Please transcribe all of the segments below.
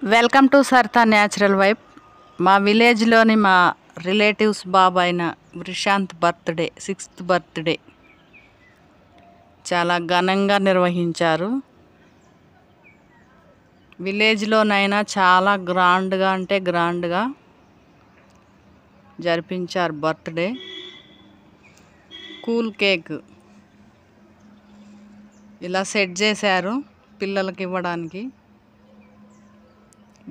Welcome to సర్తా natural vibe. మా విలేజ్లోని మా రిలేటివ్స్ బాబు అయిన వృషాంత్ బర్త్డే 6th బర్త్డే చాలా ఘనంగా నిర్వహించారు. విలేజ్లోనైనా చాలా గ్రాండ్గా జరిపించారు బర్త్డే. కూల్ కేక్ ఇలా సెట్ చేశారు పిల్లలకి ఇవ్వడానికి.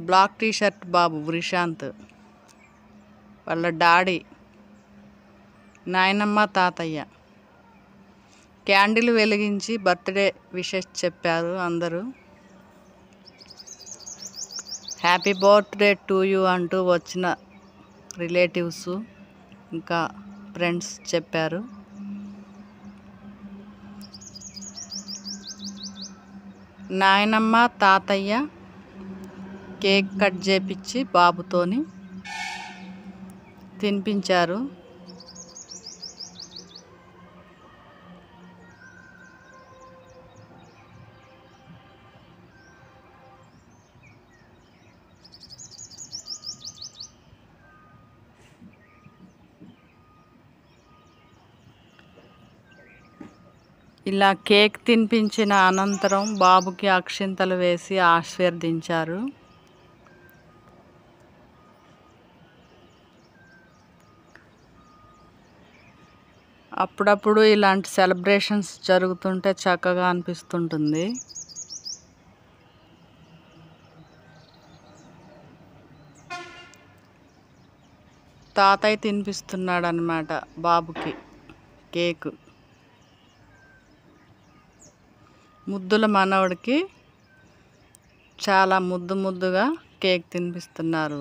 బ్లాక్ టీషర్ట్ బాబు వృషాంత్, వాళ్ళ డాడీ, నాయనమ్మ, తాతయ్య క్యాండిల్ వెలిగించి బర్త్డే విషెస్ చెప్పారు. అందరూ హ్యాపీ బర్త్డే టు యూ అంటూ వచ్చిన రిలేటివ్స్ ఇంకా ఫ్రెండ్స్ చెప్పారు. నాయనమ్మ, తాతయ్య కేక్ కట్ చేపించి బాబుతోని తినిపించారు. ఇలా కేక్ తినిపించిన అనంతరం బాబుకి అక్షింతలు వేసి ఆశీర్వదించారు. అప్పుడప్పుడు ఇలాంటి సెలబ్రేషన్స్ జరుగుతుంటే చక్కగా అనిపిస్తుంటుంది. తాతయ్య తినిపిస్తున్నాడు అన్నమాట బాబుకి కేక్. ముద్దుల మనవడికి చాలా ముద్దుగా కేక్ తినిపిస్తున్నారు.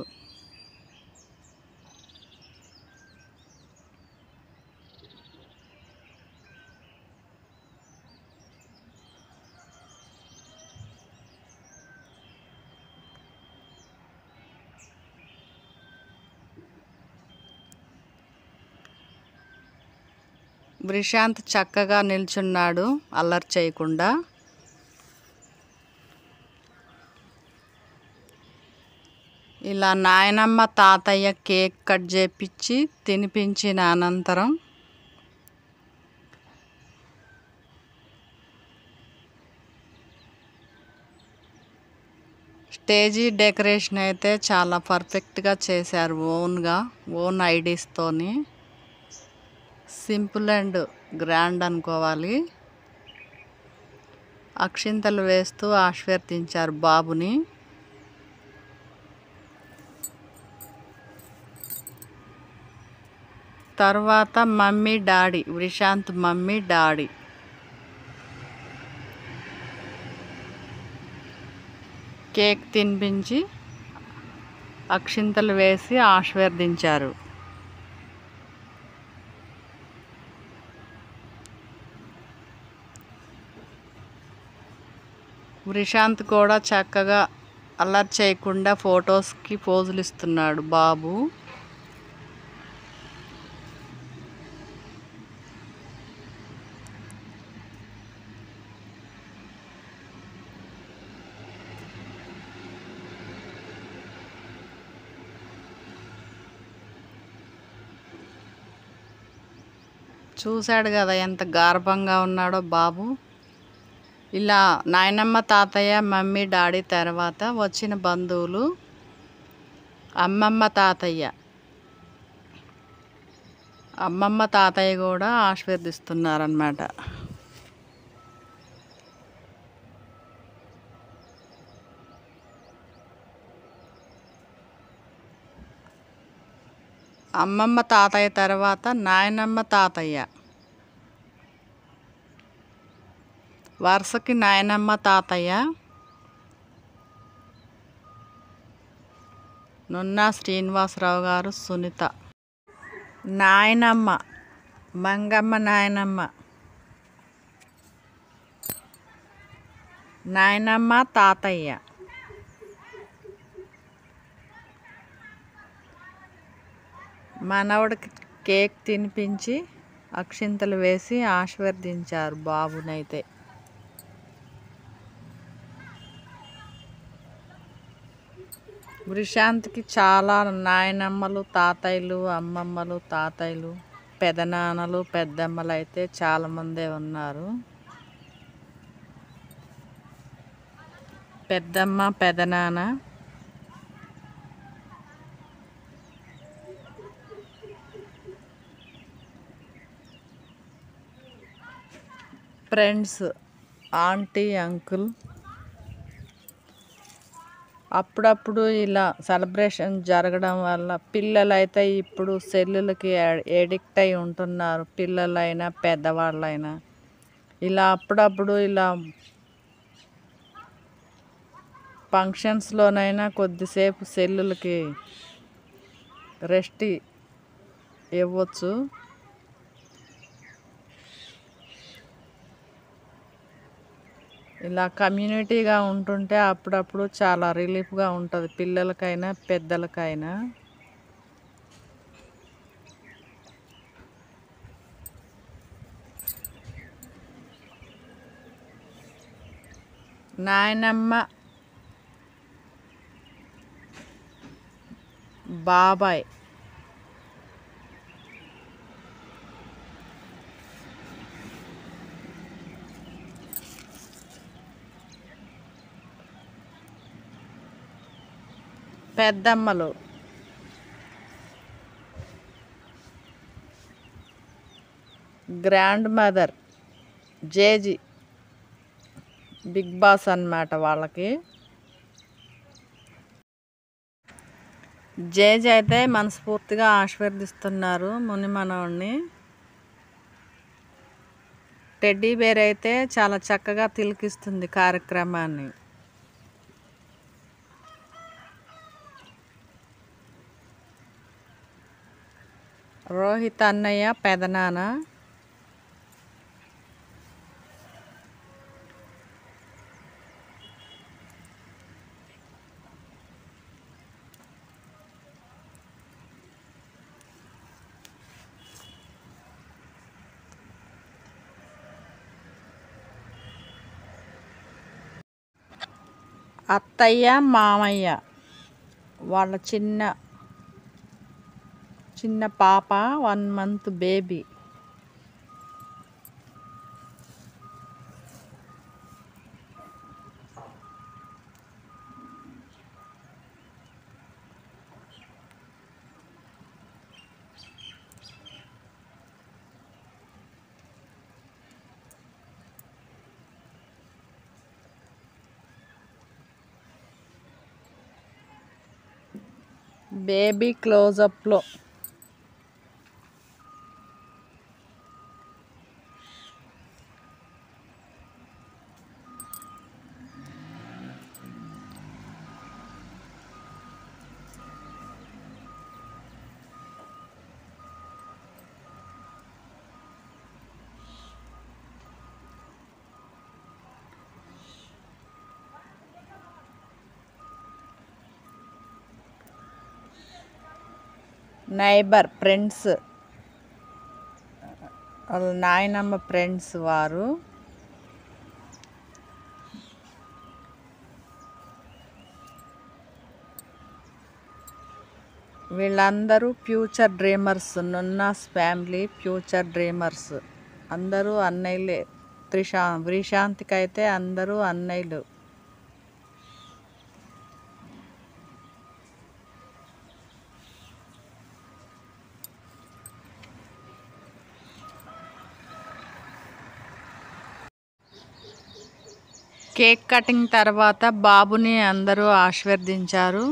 వృషాంత్ చక్కగా నిల్చున్నాడు అల్లరి చేయకుండా. ఇలా నాయనమ్మ, తాతయ్య కేక్ కట్ చేపించి తినిపించిన అనంతరం స్టేజీ డెకరేషన్ అయితే చాలా పర్ఫెక్ట్గా చేశారు. ఓన్ ఐడియాస్తోని సింపుల్ అండ్ గ్రాండ్ అనుకోవాలి. అక్షింతలు వేస్తూ ఆశీర్వదించారు బాబుని. తర్వాత mummy, daddy, Vrishanth mummy, daddy cake తినిపించి అక్షింతలు వేసి ఆశీర్వదించారు. వృషాంత్ కూడా చక్కగా అల్లరి చేయకుండా ఫొటోస్కి పోజులు ఇస్తున్నాడు బాబు. చూశాడు కదా ఎంత గార్భంగా ఉన్నాడో బాబు. ఇలా నాయనమ్మ, తాతయ్య, మమ్మీ, డాడీ తర్వాత వచ్చిన బంధువులు అమ్మమ్మ, తాతయ్య కూడా ఆశీర్వదిస్తున్నారన్నమాట. అమ్మమ్మ, తాతయ్య తర్వాత నాయనమ్మ, తాతయ్య వరుసకి నాయనమ్మ, తాతయ్య, నున్నా శ్రీనివాసరావు గారు, సునీత, నాయనమ్మ, మంగమ్మ నాయనమ్మ, తాతయ్య, మనవడికి కేక్ తినిపించి అక్షింతలు వేసి ఆశీర్వదించారు బాబునైతే. వృషాంత్కి చాలా నాయనమ్మలు, తాతయ్యలు, అమ్మమ్మలు, తాతయ్యలు, పెదనాన్నలు, పెద్దమ్మలు అయితే చాలామందే ఉన్నారు. పెద్దమ్మ, పెదనాన్న, ఫ్రెండ్స్, ఆంటీ, అంకుల్. అప్పుడప్పుడు ఇలా సెలబ్రేషన్ జరగడం వల్ల పిల్లలైతే ఇప్పుడు సెల్లులకి ఎడిక్ట్ అయి ఉంటున్నారు. పిల్లలైనా పెద్దవాళ్ళైనా ఇలా అప్పుడప్పుడు ఇలా ఫంక్షన్స్లోనైనా కొద్దిసేపు సెల్లులకి రెస్ట్ ఇవ్వచ్చు. ఇలా కమ్యూనిటీగా ఉంటుంటే అప్పుడప్పుడు చాలా రిలీఫ్గా ఉంటుంది పిల్లలకైనా పెద్దలకైనా. నాయనమ్మ, బాబాయ్, పెద్దమ్మలు, గ్రాండ్ మదర్, జేజీ, బిగ్ బాస్ అన్నమాట వాళ్ళకి. జేజీ అయితే మనస్ఫూర్తిగా ఆశీర్వదిస్తున్నారు ముని మనవడిని. టెడ్డీ బేర్ అయితే చాలా చక్కగా తిలకిస్తుంది కార్యక్రమాన్ని. రోహిత్ అన్నయ్య, పెదనాన్న, అత్తయ్య, మామయ్య, వాళ్ళ చిన్న పాప, 1 month బేబీ. బేబీ క్లోజప్లో నైబర్, ఫ్రెండ్స్, వాళ్ళ నాయనమ్మ ఫ్రెండ్స్ వారు. వీళ్ళందరూ ఫ్యూచర్ డ్రీమర్స్. నున్నాస్ ఫ్యామిలీ ఫ్యూచర్ డ్రీమర్స్. అందరూ అన్నయ్యలే. శ్రీశాంత్కి అయితే అందరూ అన్నయ్యలు. కేక్ కటింగ్ తర్వాత బాబుని అందరూ ఆశీర్వదించారు.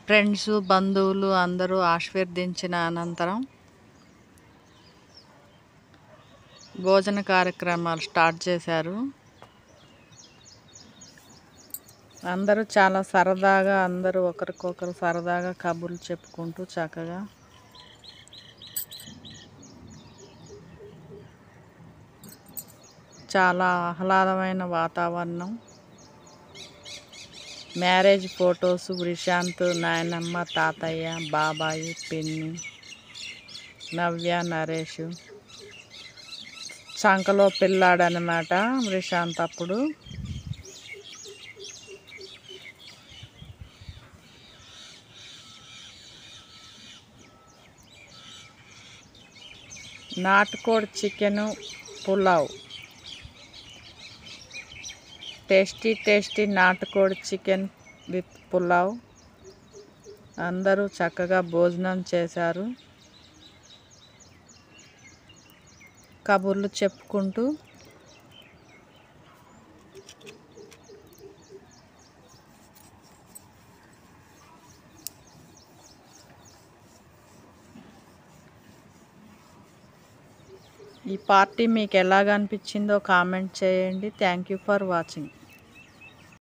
ఫ్రెండ్స్, బంధువులు అందరూ ఆశీర్వదించిన అనంతరం భోజన కార్యక్రమాలు స్టార్ట్ చేశారు. అందరూ చాలా సరదాగా, అందరూ ఒకరికొకరు సరదాగా కబుర్లు చెప్పుకుంటూ చక్కగా చాలా ఆహ్లాదమైన వాతావరణం. మ్యారేజ్ ఫొటోస్ వృషాంత్, నాయనమ్మ, తాతయ్య, బాబాయి, పిన్ని, నవ్య, నరేష్. చంకలో పిల్లాడనమాట వృషాంత్. అప్పుడు నాటుకోడి చికెను పులావ్. టేస్టీ నాటుకోడి చికెన్ విత్ పులావ్. అందరూ చక్కగా భోజనం చేశారు, కబుర్లు చెప్పుకుంటూ. ఈ పార్టీ మీకు ఎలాగ అనిపించిందో కామెంట్ చేయండి. Thank you for watching.